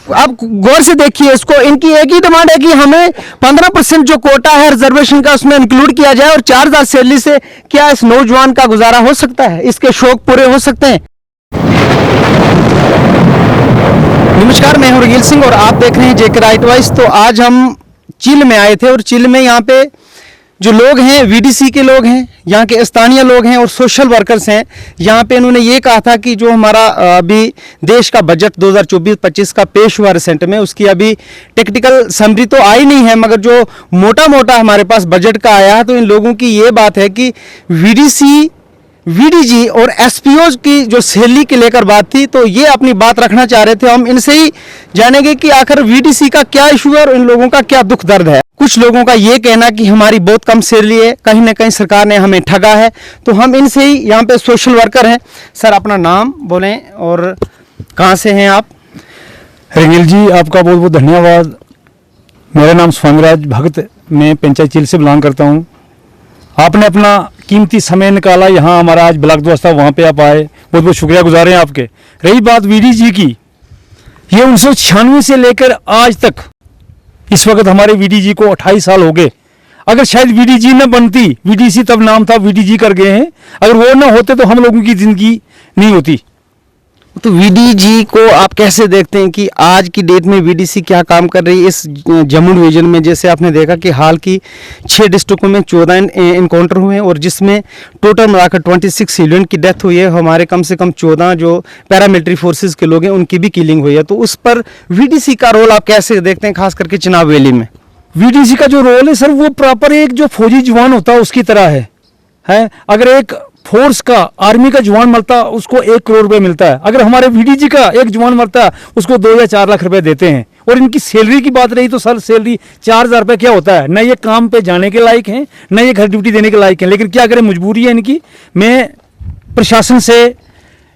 आप गौर से देखिए इसको, इनकी एक ही डिमांड है कि हमें 15% जो कोटा है रिजर्वेशन का उसमें इंक्लूड किया जाए, और 4,000 सैलरी से क्या इस नौजवान का गुजारा हो सकता है? इसके शौक पूरे हो सकते हैं? नमस्कार, मैं हूं रगील सिंह और आप देख रहे हैं जेके राइट वॉइस। तो आज हम चील में आए थे और चील में यहाँ पे जो लोग हैं वीडीसी के लोग हैं, यहाँ के स्थानीय लोग हैं और सोशल वर्कर्स हैं। यहाँ पे इन्होंने ये कहा था कि जो हमारा अभी देश का बजट 2024-25 का पेश हुआ रिसेंट में, उसकी अभी टेक्निकल समरी तो आई नहीं है, मगर जो मोटा मोटा हमारे पास बजट का आया है, तो इन लोगों की ये बात है कि वीडीसी, वीडीजी और एसपीओ की जो सैलरी के लेकर बात थी, तो ये अपनी बात रखना चाह रहे थे। हम इनसे ही जानेंगे कि आखिर वीडीसी का क्या इशू है और इन लोगों का क्या दुख दर्द है। कुछ लोगों का ये कहना कि हमारी बहुत कम सैलरी है, कहीं ना कहीं सरकार ने हमें ठगा है। तो हम इनसे ही, यहाँ पे सोशल वर्कर हैं। सर, अपना नाम बोलें और कहाँ से हैं आप? रंगील जी, आपका बहुत बहुत धन्यवाद। मेरा नाम स्वामीराज भगत, मैं पंचायत चील से बिलोंग करता हूँ। आपने अपना कीमती समय निकाला, यहाँ हमारा आज ब्लॉक दोस्त था, वहाँ पे आप आए, बहुत बहुत शुक्रिया गुजार हैं आपके। रही बात वीडीजी की, ये 1996 से लेकर आज तक, इस वक्त हमारे वीडीजी को 28 साल हो गए। अगर शायद वीडीजी न बनती, वीडीसी तब नाम था, वीडीजी कर गए हैं, अगर वो न होते तो हम लोगों की जिंदगी नहीं होती। तो वीडीजी को आप कैसे देखते हैं कि आज की डेट में वीडीसी क्या काम कर रही है इस जम्मू डिवीजन में? जैसे आपने देखा कि हाल की 6 डिस्ट्रिक्टों में 14 इनकाउंटर हुए हैं और जिसमें टोटल मिलाकर 26 सिविलियन की डेथ हुई है। हमारे कम से कम 14 जो पैरामिलिट्री फोर्सेस के लोग हैं उनकी भी किलिंग हुई है। तो उस पर वीडीसी का रोल आप कैसे देखते हैं, खास करके चुनाव वैली में? वीडीसी का जो रोल है सर, वो प्रॉपर एक जो फौजी जवान होता है उसकी तरह है। अगर एक फोर्स का, आर्मी का जवान मरता उसको 1 करोड़ रुपए मिलता है, अगर हमारे वीडीजी का एक जवान मरता उसको 2 या 4 लाख रुपए देते हैं। और इनकी सैलरी की बात रही तो सर, सैलरी 4,000 रुपये क्या होता है? न ये काम पे जाने के लायक हैं, न ये घर ड्यूटी देने के लायक हैं, लेकिन क्या करें, मजबूरी है इनकी। मैं प्रशासन से,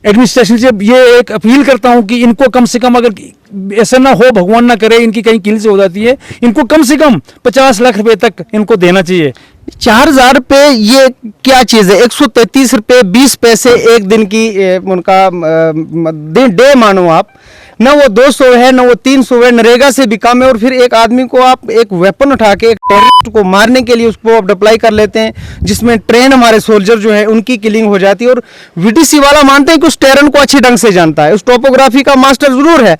एडमिनिस्ट्रेशन से ये एक अपील करता हूं कि इनको कम से कम, अगर ऐसा ना हो, भगवान ना करे, इनकी कहीं किल से हो जाती है, इनको कम से कम 50 लाख रुपए तक इनको देना चाहिए। 4,000 रुपये ये क्या चीज़ है? 133 रुपये 20 पैसे एक दिन की उनका डे मानो आप, न वो 200 है न वो 300 है, नरेगा से भी कम है। और फिर एक आदमी को आप एक वेपन उठा के एक टेररिस्ट को मारने के लिए उसको आप डिप्लॉय कर लेते हैं, जिसमें ट्रेन हमारे सोल्जर जो है उनकी किलिंग हो जाती है। और वीडीसी वाला मानते हैं कि उस टेरन को अच्छी ढंग से जानता है, उस टोपोग्राफी का मास्टर जरूर है,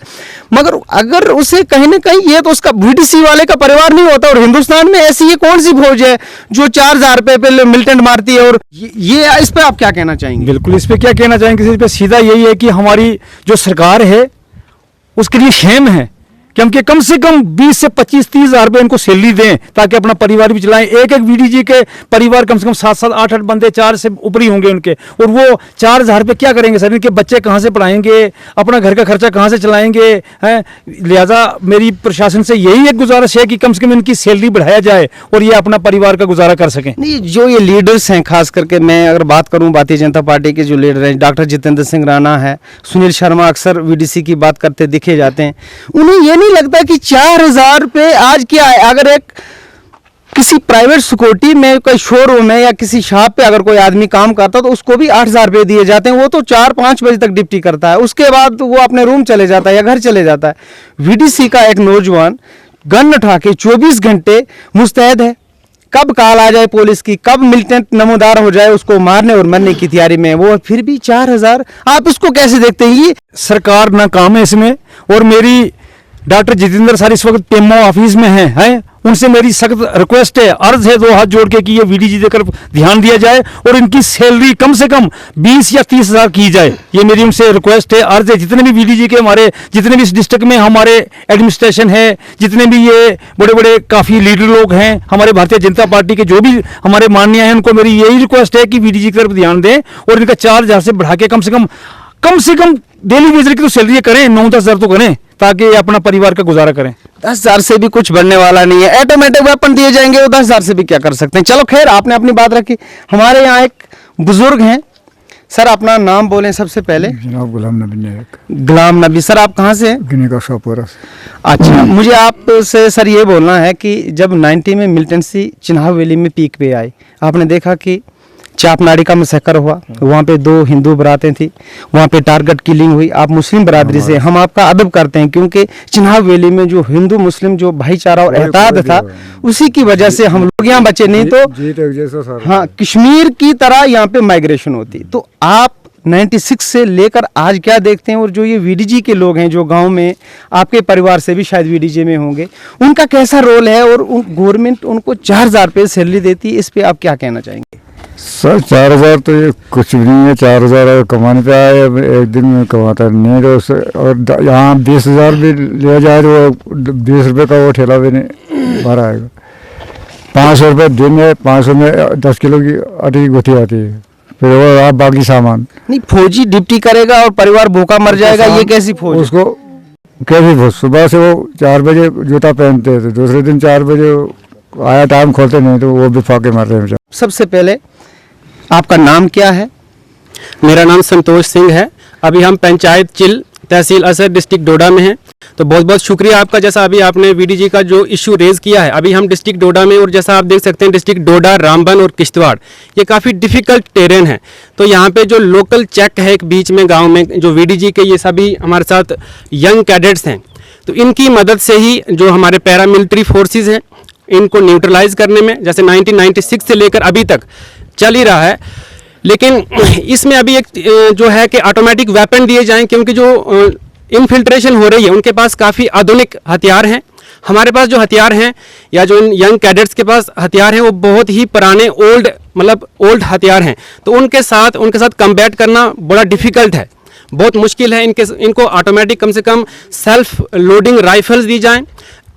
मगर अगर उसे कहीं ना कहीं ये तो उसका वीडीसी वाले का परिवार नहीं होता। और हिंदुस्तान में ऐसी ये कौन सी फौज है जो 4,000 रुपये पे मिलिटेंट मारती है? और ये इस पर आप क्या कहना चाहेंगे? बिल्कुल, इस पर क्या कहना चाहेंगे, इस पर सीधा यही है कि हमारी जो सरकार है उसके लिए शेम है कि हम कम से कम 20 से 25-30 हज़ार रुपये इनको सैलरी दें ताकि अपना परिवार भी चलाएं। एक वीडीजी के परिवार कम से कम 7-7, 8-8 बंदे, 4 से ऊपर ही होंगे उनके, और वो 4,000 रुपये क्या करेंगे सर? इनके बच्चे कहाँ से पढ़ाएंगे, अपना घर का खर्चा कहाँ से चलाएंगे हैं? लिहाजा मेरी प्रशासन से यही एक गुजारिश है कि कम से कम इनकी सैलरी बढ़ाया जाए और ये अपना परिवार का गुजारा कर सकें। नहीं, जो ये लीडर्स हैं, खास करके मैं अगर बात करूं भारतीय जनता पार्टी के जो लीडर हैं, डॉक्टर जितेंद्र सिंह राणा है, सुनील शर्मा अक्सर वीडीसी की बात करते दिखे जाते हैं, उन्हें ये नहीं लगता कि 4,000 रुपये आज क्या है? अगर एक किसी प्राइवेट सिक्योरिटी में, कोई शोरूम है या किसी शॉप पे अगर कोई आदमी काम करता तो उसको भी 8,000 रुपये दिए जाते हैं। वो तो 4-5 बजे तक ड्यूटी करता है, उसके बाद वो अपने रूम चले जाता है या घर चले जाता है। वीडीसी का एक नौजवान गन उठा के 24 घंटे मुस्तैद है, कब कॉल आ जाए पुलिस की, कब मिलिटेंट नमोदार हो जाए उसको मारने और मरने की तैयारी में, वो फिर भी 4,000। आप इसको कैसे देखते हैं? ये सरकार नाकाम है इसमें। और मेरी डॉक्टर जितेंद्र सर इस वक्त पीएमओ ऑफिस में हैं, उनसे मेरी सख्त रिक्वेस्ट है, अर्ज है 2 हाथ जोड़ के कि ये वीडीजी देकर ध्यान दिया जाए और इनकी सैलरी कम से कम 20 या 30 हज़ार की जाए। ये मेरी उनसे रिक्वेस्ट है, अर्ज है। जितने भी वीडीजी के हमारे, जितने भी इस डिस्ट्रिक्ट में हमारे एडमिनिस्ट्रेशन है, जितने भी ये बड़े बड़े काफ़ी लीडर लोग हैं हमारे भारतीय जनता पार्टी के, जो भी हमारे माननीय हैं, उनको मेरी यही रिक्वेस्ट है कि वीडीजी की तरफ ध्यान दें और इनका 4,000 से बढ़ा के कम से कम डेली वेजर की तो सैलरी करें, 9-10 हज़ार तो करें, ताकि अपना परिवार का गुजारा करें। 10,000 से भी कुछ बनने वाला नहीं है। ऑटोमेटिक वेपन दिए जाएंगे, वो 10,000 से भी क्या कर सकते हैं? चलो खैर, आपने अपनी बात रखी। हमारे यहाँ एक बुजुर्ग हैं, सर अपना नाम बोलें सबसे पहले। जनाब गुलाम नबी नायक। गुलाम नबी, सर आप कहाँ से हैं? गिनी का शाहपुरा से। अच्छा, मुझे आपसे सर ये बोलना है कि जब 90 में मिलिटेंसी चिनाब वैली में पीक पे आई, आपने देखा कि चापनाड़ी का मसकर हुआ, वहाँ पे 2 हिंदू बरातें थी, वहाँ पे टारगेट किलिंग हुई। आप मुस्लिम बरादरी से, हम आपका अदब करते हैं, क्योंकि चिनाब वैली में जो हिंदू मुस्लिम जो भाईचारा और एहतियात था, उसी की वजह से हम लोग यहाँ बचे, नहीं तो जीत एक जैसा सारा। हाँ कश्मीर की तरह यहाँ पे माइग्रेशन होती। तो आप 96 से लेकर आज क्या देखते हैं, और जो ये वीडीजी के लोग हैं जो गांव में, आपके परिवार से भी शायद वीडीजी में होंगे, उनका कैसा रोल है, और गवर्नमेंट उनको 4000 रुपये सैलरी देती है, इस पे आप क्या कहना चाहेंगे? सर 4000 तो ये कुछ भी नहीं है। 4000 अगर कमाने पे आए, एक दिन में कमाता नहीं तो उससे, और यहाँ 20,000 भी लिया जाए तो 20 रुपये का वो ठेला भी नहीं भरा आएगा। 500 रुपये दिन है, 500 में 10 किलो की आटे की गुत्थी आती है, फिर वो आप बाकी सामान। नहीं, फौजी ड्यूटी करेगा और परिवार भूखा मर जाएगा, ये कैसी फौज? उसको कैसी फौज? सुबह से वो 4 बजे जूता पहनते थे, दूसरे दिन 4 बजे आया टाइम खोलते नहीं तो वो भी फाके मार रहे हैं। सबसे पहले आपका नाम क्या है? मेरा नाम संतोष सिंह है। अभी हम पंचायत चिल, तहसील असर, डिस्ट्रिक्ट डोडा में हैं। तो बहुत बहुत शुक्रिया आपका, जैसा अभी आपने वीडीजी का जो इशू रेज किया है। अभी हम डिस्ट्रिक्ट डोडा में, और जैसा आप देख सकते हैं डिस्ट्रिक्ट डोडा, रामबन और किश्तवाड़, ये काफ़ी डिफ़िकल्ट टेरेन है। तो यहाँ पे जो लोकल चेक है एक बीच में गांव में, जो वीडीजी के ये सभी हमारे साथ यंग कैडेट्स हैं, तो इनकी मदद से ही जो हमारे पैरामिलिट्री फोर्सेस हैं, इनको न्यूट्रलाइज करने में, जैसे 1996 से लेकर अभी तक चल ही रहा है। लेकिन इसमें अभी एक जो है कि ऑटोमेटिक वेपन दिए जाएं, क्योंकि जो इनफिल्ट्रेशन हो रही है उनके पास काफ़ी आधुनिक हथियार हैं। हमारे पास जो हथियार हैं, या जो इन यंग कैडेट्स के पास हथियार हैं, वो बहुत ही पुराने ओल्ड हथियार हैं। तो उनके साथ कम्बैट करना बड़ा डिफ़िकल्ट है, बहुत मुश्किल है। इनको ऑटोमेटिक कम से कम सेल्फ लोडिंग राइफल्स दी जाएँ,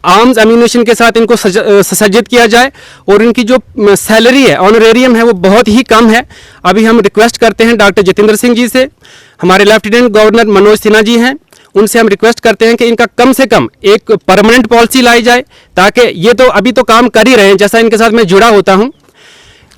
आर्म्स एम्यूनेशन के साथ इनको सज्जित किया जाए, और इनकी जो सैलरी है, ऑनरेरियम है, वो बहुत ही कम है। अभी हम रिक्वेस्ट करते हैं डॉक्टर जितेंद्र सिंह जी से, हमारे लेफ्टिनेंट गवर्नर मनोज सिन्हा जी हैं, उनसे हम रिक्वेस्ट करते हैं कि इनका कम से कम एक परमानेंट पॉलिसी लाई जाए, ताकि ये तो अभी तो काम कर ही रहे हैं, जैसा इनके साथ मैं जुड़ा होता हूँ,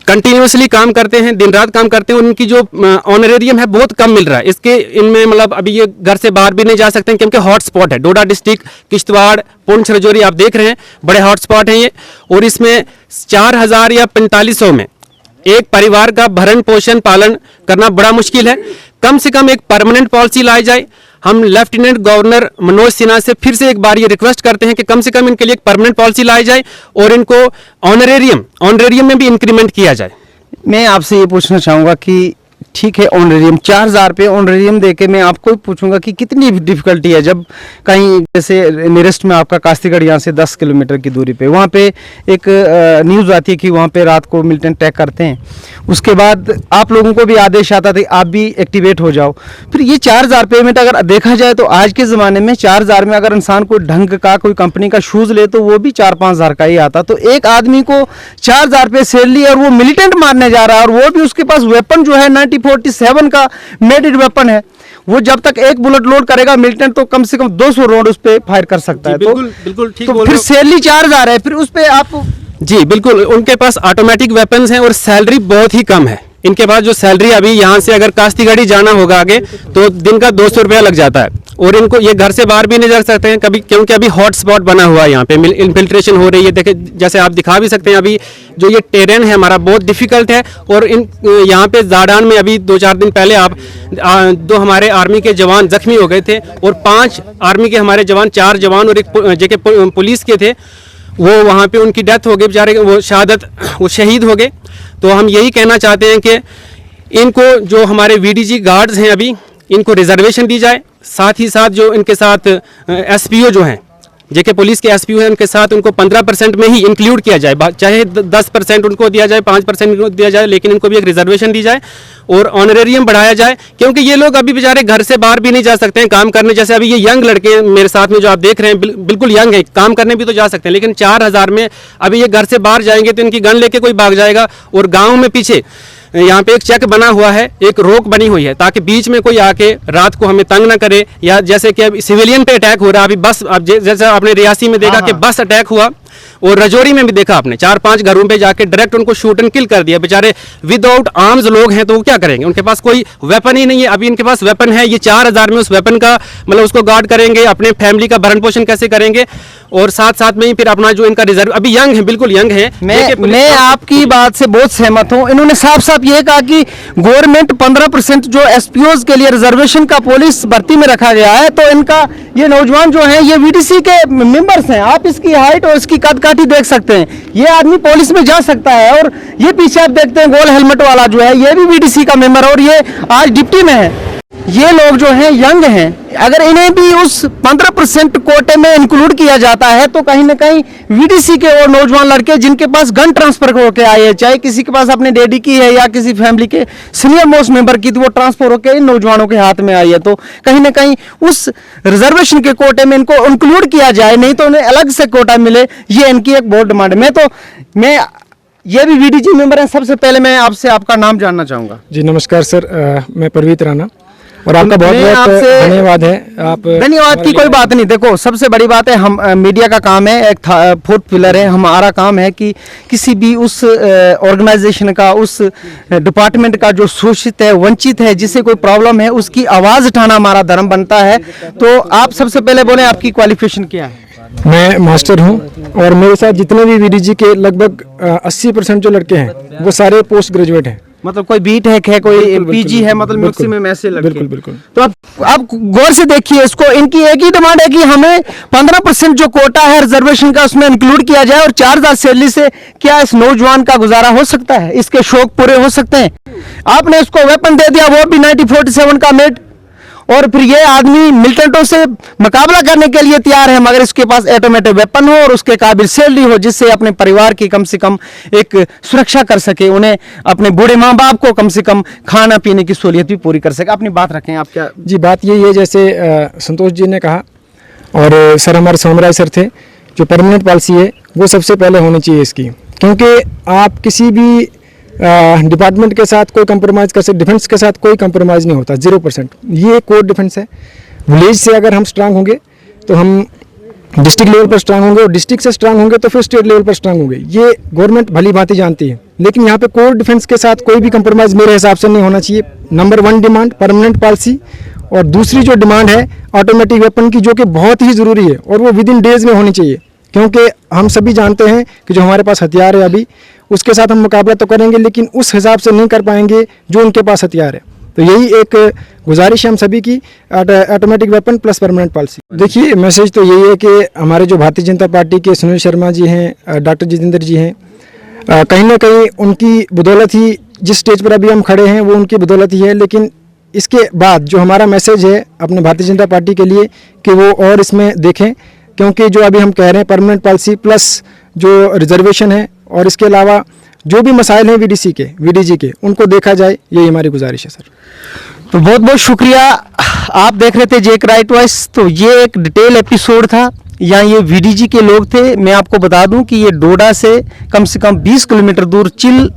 कंटिन्यूसली काम करते हैं, दिन रात काम करते हैं, उनकी जो ऑनरेरियम है बहुत कम मिल रहा है। इसके इनमें मतलब अभी ये घर से बाहर भी नहीं जा सकते हैं, क्योंकि हॉट स्पॉट है डोडा डिस्ट्रिक्ट, किश्तवाड़, पुंछ, रजौरी, आप देख रहे हैं बड़े हॉट स्पॉट हैं ये। और इसमें 4000 या 4500 में एक परिवार का भरण पोषण पालन करना बड़ा मुश्किल है। कम से कम एक परमानेंट पॉलिसी लाई जाए। हम लेफ्टिनेंट गवर्नर मनोज सिन्हा से फिर से एक बार ये रिक्वेस्ट करते हैं कि कम से कम इनके लिए एक परमानेंट पॉलिसी लाई जाए, और इनको ऑनरेरियम में भी इंक्रीमेंट किया जाए। मैं आपसे ये पूछना चाहूँगा कि ठीक है, ऑनरेरियम 4000 रुपये ऑनरेरियम देके मैं आपको पूछूंगा कि कितनी डिफिकल्टी है जब कहीं, जैसे नियरेस्ट में आपका कास्तीगढ़ यहाँ से 10 किलोमीटर की दूरी पे, वहाँ पे एक न्यूज़ आती है कि वहाँ पे रात को मिलिटेंट अटैक करते हैं, उसके बाद आप लोगों को भी आदेश आता था आप भी एक्टिवेट हो जाओ। फिर ये 4000 पेमेंट अगर देखा जाए तो आज के ज़माने में 4000 में अगर इंसान कोई ढंग का कोई कंपनी का शूज़ ले तो वो भी 4-5 हज़ार का ही आता। तो एक आदमी को 4000 रुपये सैलरी, और वो मिलिटेंट मारने जा रहा है, और वो भी उसके पास वेपन जो है 1947 का मेड इट वेपन है। वो जब तक एक बुलेट लोड करेगा मिलिटेंट तो कम से कम 200 राउंड उस पे फायर कर सकता है। बिल्कुल ठीक तो बोल फिर रहे हो। सैलरी 4000 है, फिर उस पे आप जी बिल्कुल, उनके पास ऑटोमेटिक वेपन्स हैं और सैलरी बहुत ही कम है। इनके पास जो सैलरी अभी यहाँ से अगर कास्तीगढ़ी जाना होगा आगे तो दिन का 200 रुपया लग जाता है, और इनको ये घर से बाहर भी नहीं जा सकते हैं कभी, क्योंकि अभी हॉट स्पॉट बना हुआ है यहाँ पे, इन्फिल्ट्रेशन हो रही है। देखे जैसे आप दिखा भी सकते हैं, अभी जो ये टेरेन है हमारा बहुत डिफिकल्ट है। और यहाँ पे जाडान में अभी 2-4 दिन पहले दो हमारे आर्मी के जवान जख्मी हो गए थे, और 5 आर्मी के हमारे जवान, 4 जवान और एक जेके पुलिस के थे, वो वहाँ पे उनकी डेथ हो गई बेचारे, वो शहीद हो गए। तो हम यही कहना चाहते हैं कि इनको जो हमारे वीडीजी गार्ड्स हैं अभी, इनको रिजर्वेशन दी जाए। साथ ही साथ जो इनके साथ एसपीओ जो हैं, जेके पुलिस के एसपीओ हैं, उनके साथ उनको 15% में ही इंक्लूड किया जाए, चाहे 10% उनको दिया जाए, 5% उनको दिया जाए, लेकिन इनको भी एक रिजर्वेशन दी जाए और ऑनरेरियम बढ़ाया जाए। क्योंकि ये लोग अभी बेचारे घर से बाहर भी नहीं जा सकते हैं काम करने। जैसे अभी ये यंग लड़के मेरे साथ में जो आप देख रहे हैं, बिल्कुल यंग है, काम करने भी तो जा सकते हैं, लेकिन 4000 में अभी ये घर से बाहर जाएंगे तो इनकी गन लेके कोई भाग जाएगा। और गाँव में पीछे यहाँ पे एक चेक बना हुआ है, एक रोक बनी हुई है, ताकि बीच में कोई आके रात को हमें तंग ना करे। या जैसे कि अब सिविलियन पे अटैक हो रहा है, अभी बस, अब जैसे आपने रियासी में देखा कि बस अटैक हुआ, और रजौरी में भी देखा आपने 4-5 घरों पे जाके डायरेक्ट उनको शूट एंड किल कर दिया। बेचारे विदाउट आर्म्स लोग हैं तो वो क्या करेंगे, उनके पास कोई वेपन ही नहीं है। अभी इनके पास वेपन है, ये 4000 में उस वेपन का मतलब उसको गार्ड करेंगे, अपने फैमिली का भरण पोषण कैसे करेंगे, और साथ साथ में ही फिर अपना जो इनका रिजर्व, अभी यंग है, बिल्कुल यंग है। मैं आपकी बात से बहुत सहमत हूं। इन्होंने साफ साफ ये कहा कि गवर्नमेंट 15% जो एसपीओज के लिए रिजर्वेशन का पुलिस भर्ती में रखा गया है, तो इनका ये नौजवान जो हैं ये वीडीसी के मेंबर्स हैं। आप इसकी हाइट और इसकी कद-काठी देख सकते हैं, ये आदमी पुलिस में जा सकता है। और ये पीछे आप देखते हैं गोल हेलमेट वाला जो है, ये भी वीडीसी का मेंबर, और ये आज डिप्टी में है। ये लोग जो हैं यंग हैं, अगर इन्हें भी उस 15% कोटे में इंक्लूड किया जाता है तो कहीं ना कहीं वीडीसी के और नौजवान लड़के जिनके पास गन ट्रांसफर होकर आए हैं, चाहे किसी के पास अपने डैडी की है या किसी फैमिली के सीनियर मोस्ट मेंबर की, तो वो ट्रांसफर होकर इन नौजवानों के हाथ में आई है। तो कहीं ना कहीं उस रिजर्वेशन के कोटे में इनको इंक्लूड किया जाए, नहीं तो उन्हें अलग से कोटा मिले, ये इनकी एक बहुत डिमांड है। मैं ये भी वीडीजी मेंबर हैं। सबसे पहले मैं आपसे आपका नाम जानना चाहूँगा। जी नमस्कार सर, मैं परवीत राणा, और आपका बहुत मैं बहुत आपसे- धन्यवाद है। आप धन्यवाद की कोई बात नहीं। देखो, सबसे बड़ी बात है, हम मीडिया का काम है, एक फोर्थ पिलर है, हमारा काम है कि किसी भी उस ऑर्गेनाइजेशन का, उस डिपार्टमेंट का जो शोषित है, वंचित है, जिसे कोई प्रॉब्लम है, उसकी आवाज़ उठाना हमारा धर्म बनता है। तो आप सबसे पहले बोलें, आपकी क्वालिफिकेशन क्या है? मैं मास्टर हूं, और मेरे साथ जितने भी वीडीजी के लगभग 80% जो लड़के हैं वो सारे पोस्ट ग्रेजुएट हैं। मतलब कोई बीटेक है, कोई बिल्कुल, पीजी है, मतलब बिल्कुल, मैक्सिमम ऐसे लड़के। बिल्कुल बिल्कुल। तो आप गौर से देखिए इसको, इनकी एक ही डिमांड है कि हमें 15% जो कोटा है रिजर्वेशन का उसमें इंक्लूड किया जाए, और 4000 सैलरी से क्या इस नौजवान का गुजारा हो सकता है? इसके शौक पूरे हो सकते हैं? आपने इसको वेपन दे दिया, वो भी 1947 का मेड, और फिर ये आदमी मिलिटेंटों से मुकाबला करने के लिए तैयार है, मगर इसके पास ऑटोमेटिक वेपन हो और उसके काबिल सैलरी हो, जिससे अपने परिवार की कम से कम एक सुरक्षा कर सके, उन्हें अपने बूढ़े माँ बाप को कम से कम खाना पीने की सहूलियत भी पूरी कर सके। अपनी बात रखें आप। क्या जी, बात यही है जैसे संतोष जी ने कहा, और सर हमारे सोमराय सर थे, जो परमानेंट पॉलिसी है वो सबसे पहले होनी चाहिए इसकी, क्योंकि आप किसी भी डिपार्टमेंट के साथ कोई कंप्रोमाइज़ कर सकते, डिफेंस के साथ कोई कंप्रोमाइज़ नहीं होता, 0%। ये कोर डिफेंस है। विलेज से अगर हम स्ट्रांग होंगे तो हम डिस्ट्रिक्ट लेवल पर स्ट्रांग होंगे, और डिस्ट्रिक्ट से स्ट्रांग होंगे तो फिर स्टेट लेवल पर स्ट्रांग होंगे। ये गवर्नमेंट भली भांति जानती है, लेकिन यहाँ पे कोर डिफेंस के साथ कोई भी कंप्रोमाइज़ मेरे हिसाब से नहीं होना चाहिए। नंबर 1 डिमांड परमानेंट पॉलिसी, और दूसरी जो डिमांड है ऑटोमेटिक वेपन की, जो कि बहुत ही ज़रूरी है, और वो विद इन डेज में होनी चाहिए, क्योंकि हम सभी जानते हैं कि जो हमारे पास हथियार है अभी, उसके साथ हम मुकाबला तो करेंगे लेकिन उस हिसाब से नहीं कर पाएंगे जो उनके पास हथियार है। तो यही एक गुजारिश है हम सभी की, automatic weapon plus permanent policy. देखिए, मैसेज तो यही है कि हमारे जो भारतीय जनता पार्टी के सुनील शर्मा जी हैं, डॉक्टर जितेंद्र जी हैं, कहीं ना कहीं उनकी बदौलत ही जिस स्टेज पर अभी हम खड़े हैं वो उनकी बदौलत ही है। लेकिन इसके बाद जो हमारा मैसेज है अपने भारतीय जनता पार्टी के लिए कि वो और इसमें देखें, क्योंकि जो अभी हम कह रहे हैं परमानेंट पॉलिसी प्लस जो रिजर्वेशन है, और इसके अलावा जो भी मसाइल हैं वीडीजी के, उनको देखा जाए, यही हमारी गुजारिश है सर। तो बहुत बहुत शुक्रिया। आप देख रहे थे जेक राइट वॉइस। तो ये एक डिटेल एपिसोड था, यहाँ ये वीडीजी के लोग थे। मैं आपको बता दूं कि ये डोडा से कम 20 किलोमीटर दूर चिल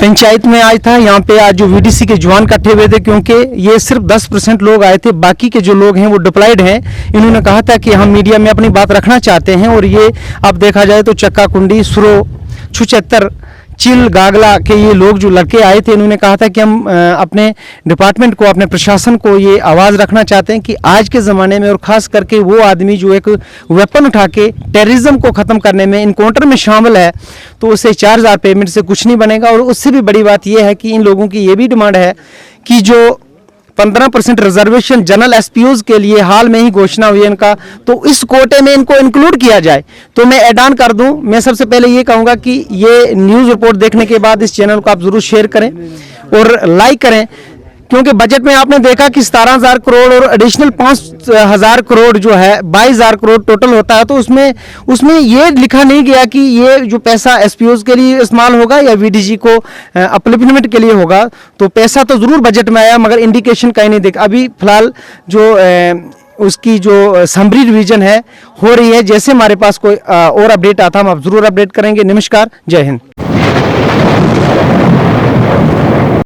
पंचायत में आज था। यहाँ पे आज जो वीडीसी के जवान इकट्ठे हुए थे, क्योंकि ये सिर्फ 10% लोग आए थे, बाकी के जो लोग हैं वो डिप्लॉयड हैं। इन्होंने कहा था कि हम मीडिया में अपनी बात रखना चाहते हैं, और ये अब देखा जाए तो चक्का कुंडी, सुरो, छुचत्तर, चिल, गागला के ये लोग जो लड़के आए थे, इन्होंने कहा था कि हम अपने डिपार्टमेंट को, अपने प्रशासन को ये आवाज़ रखना चाहते हैं कि आज के ज़माने में, और ख़ास करके वो आदमी जो एक वेपन उठा के टेररिज्म को ख़त्म करने में, इनकाउंटर में शामिल है, तो उसे 4000 पेमेंट से कुछ नहीं बनेगा। और उससे भी बड़ी बात यह है कि इन लोगों की ये भी डिमांड है कि जो 15% रिजर्वेशन जनरल एसपीओज के लिए हाल में ही घोषणा हुई है इनका, तो इस कोटे में इनको इंक्लूड किया जाए। तो मैं ऐड ऑन कर दूं, मैं सबसे पहले ये कहूँगा कि ये न्यूज़ रिपोर्ट देखने के बाद इस चैनल को आप ज़रूर शेयर करें और लाइक करें, क्योंकि बजट में आपने देखा कि 17,000 करोड़ और एडिशनल 5,000 करोड़ जो है 22,000 करोड़ टोटल होता है। तो उसमें ये लिखा नहीं गया कि ये जो पैसा एसपीओज के लिए इस्तेमाल होगा या वीडीजी को अपलिफ्टमेंट के लिए होगा। तो पैसा तो ज़रूर बजट में आया, मगर इंडिकेशन कहीं नहीं देखा। अभी फिलहाल जो उसकी जो समरी रिवीजन है हो रही है। जैसे हमारे पास कोई और अपडेट आता हम आप ज़रूर अपडेट करेंगे। नमस्कार, जय हिंद।